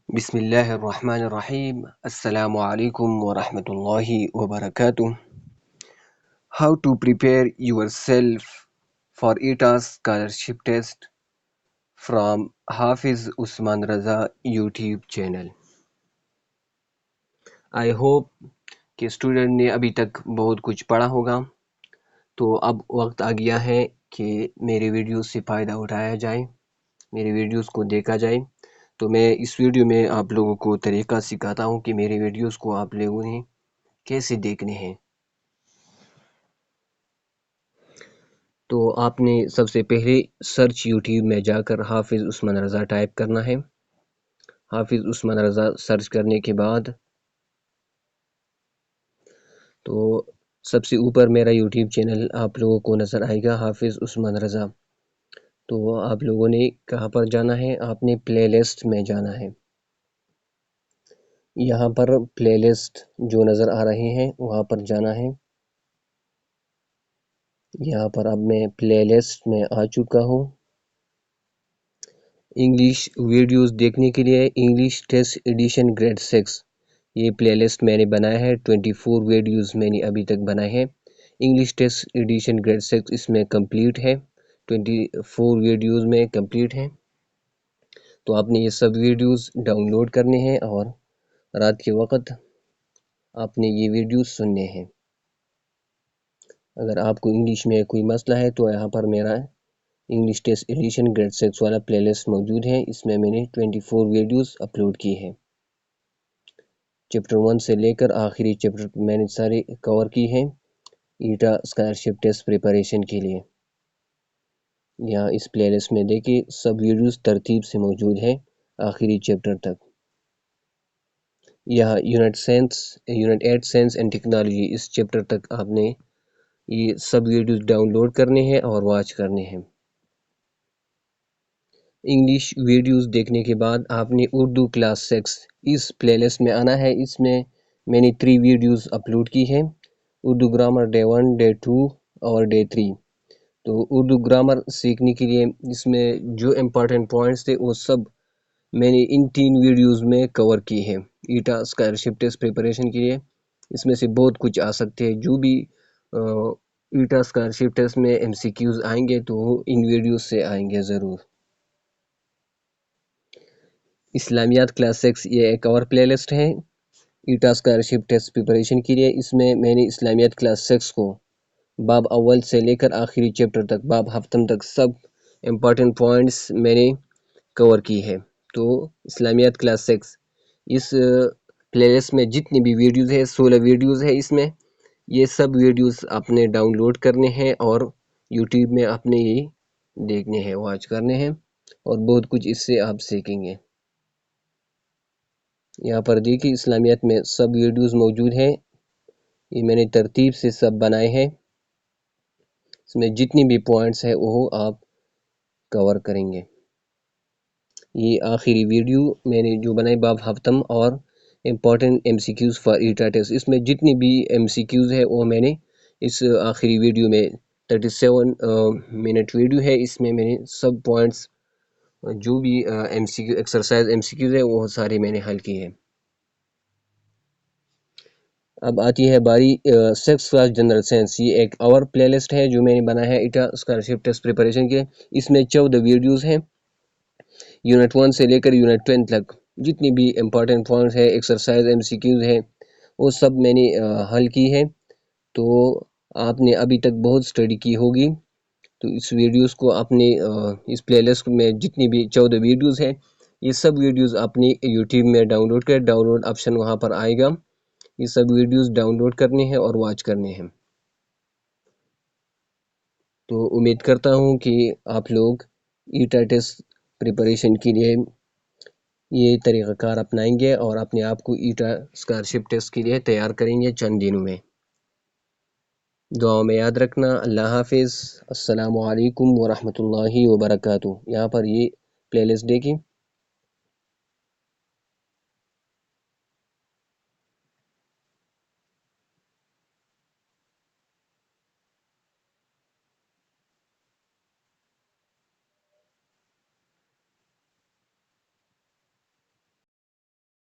بسم اللہ الرحمن الرحیم السلام علیکم ورحمۃ اللہ وبرکاتہ. How to prepare yourself for ETA scholarship test from حافظ عثمان رضا یوٹیوب چینل. I hope کہ اسٹوڈنٹ نے ابھی تک بہت کچھ پڑھا ہوگا، تو اب وقت آ گیا ہے کہ میرے ویڈیوز سے فائدہ اٹھایا جائے، میرے ویڈیوز کو دیکھا جائے. تو میں اس ویڈیو میں آپ لوگوں کو طریقہ سکھاتا ہوں کہ میرے ویڈیوز کو آپ لوگوں نے کیسے دیکھنے ہیں. تو آپ نے سب سے پہلے سرچ یوٹیوب میں جا کر حافظ عثمان رضا ٹائپ کرنا ہے. حافظ عثمان رضا سرچ کرنے کے بعد تو سب سے اوپر میرا یوٹیوب چینل آپ لوگوں کو نظر آئے گا، حافظ عثمان رضا. تو آپ لوگوں نے کہاں پر جانا ہے؟ آپ نے پلے لسٹ میں جانا ہے. یہاں پر پلے لسٹ جو نظر آ رہے ہیں وہاں پر جانا ہے. یہاں پر اب میں پلے لسٹ میں آ چکا ہوں. انگلش ویڈیوز دیکھنے کے لیے انگلش ٹیسٹ ایڈیشن گریڈ 6 یہ پلے لسٹ میں نے بنایا ہے. 24 ویڈیوز میں نے ابھی تک بنائے ہیں. انگلش ٹیسٹ ایڈیشن گریڈ 6 اس میں کمپلیٹ ہے، 24 ویڈیوز میں کمپلیٹ ہیں. تو آپ نے یہ سب ویڈیوز ڈاؤن لوڈ کرنے ہیں اور رات کے وقت آپ نے یہ ویڈیوز سننے ہیں. اگر آپ کو انگلش میں کوئی مسئلہ ہے تو یہاں پر میرا انگلش ٹیسٹ ایڈیشن گریڈ 6 والا پلے لسٹ موجود ہے. اس میں میں نے 24 ویڈیوز اپلوڈ کی ہیں. چیپٹر 1 سے لے کر آخری چیپٹر میں نے سارے کور کی ہیں ایٹا اسکالرشپ ٹیسٹ پریپریشن کے لیے. یہاں اس پلے لسٹ میں دیکھیں سب ویڈیوز ترتیب سے موجود ہیں آخری چیپٹر تک. یہاں یونٹ 8 سائنس اینڈ ٹیکنالوجی اس چیپٹر تک آپ نے یہ سب ویڈیوز ڈاؤن لوڈ کرنے ہیں اور واچ کرنے ہیں. انگلش ویڈیوز دیکھنے کے بعد آپ نے اردو کلاس 6 اس پلے لسٹ میں آنا ہے. اس میں نے 3 ویڈیوز اپلوڈ کی ہیں، اردو گرامر ڈے 1 ڈے 2 اور ڈے 3. تو اردو گرامر سیکھنے کے لیے اس میں جو امپورٹنٹ پوائنٹس تھے وہ سب میں نے ان 3 ویڈیوز میں کور کی ہیں ایٹا اسکالرشپ ٹیسٹ پریپریشن کے لیے. اس میں سے بہت کچھ آ سکتے ہیں، جو بھی ایٹا اسکالرشپ ٹیسٹ میں ایم سی کیوز آئیں گے تو وہ ان ویڈیوز سے آئیں گے ضرور. اسلامیات کلاس 6 یہ ایک اور پلے لسٹ ہے ایٹا اسکالرشپ ٹیسٹ پریپریشن کے لیے. اس میں میں نے اسلامیات کلاس 6 کو باب اول سے لے کر آخری چیپٹر تک، باب ہفتم تک سب امپورٹنٹ پوائنٹس میں نے کور کی ہے. تو اسلامیات کلاس 6 اس پلے لسٹ میں جتنی بھی ویڈیوز ہے 16 ویڈیوز ہے. اس میں یہ سب ویڈیوز آپ نے ڈاؤن لوڈ کرنے ہیں اور یوٹیوب میں آپ نے یہ دیکھنے ہیں، واچ کرنے ہیں اور بہت کچھ اس سے آپ سیکھیں گے. یہاں پر دیکھیے اسلامیات میں سب ویڈیوز موجود ہیں، یہ میں نے ترتیب سے سب بنائے ہیں. اس میں جتنی بھی پوائنٹس ہیں وہ آپ کور کریں گے. یہ آخری ویڈیو میں نے جو بنائی باب ہفتم اور important M C Qs for ETEA test, اس میں جتنی بھی ایم سی کیوز ہے وہ میں نے اس آخری ویڈیو میں 37 منٹ ویڈیو ہے، اس میں نے سب پوائنٹس جو بھی ایم سی کیو ایکسرسائز ایم سی کیوز ہے وہ سارے میں نے حل کی ہے. اب آتی ہے باری 6 کلاس جنرل سائنس. یہ ایک اور پلے لسٹ ہے جو میں نے بنایا ہے ایٹا اسکالرشپ ٹیسٹ پریپریشن کے. اس میں 14 ویڈیوز ہیں یونٹ 1 سے لے کر یونٹ 10 تک. جتنی بھی امپورٹنٹ پوائنٹس ہے ایکسرسائز ایم سی کیوز ہے وہ سب میں نے حل کی ہے. تو آپ نے ابھی تک بہت اسٹڈی کی ہوگی، تو اس ویڈیوز کو آپ نے اس پلے لسٹ میں جتنی بھی 14 ویڈیوز ہیں یہ سب ویڈیوز آپ نے یوٹیوب میں ڈاؤن لوڈ کر، ڈاؤن لوڈ آپشن وہاں پر آئے گا، یہ سب ویڈیوز ڈاؤن لوڈ کرنے ہیں اور واچ کرنے ہیں. تو امید کرتا ہوں کہ آپ لوگ ایٹا ٹیسٹ پریپریشن کے لیے یہ طریقہ کار اپنائیں گے اور اپنے آپ کو ایٹا اسکالرشپ ٹیسٹ کے لیے تیار کریں گے چند دنوں میں. دعاؤں میں یاد رکھنا. اللہ حافظ. السلام علیکم ورحمۃ اللہ وبرکاتہ. یہاں پر یہ پلے لسٹ دیکھیں.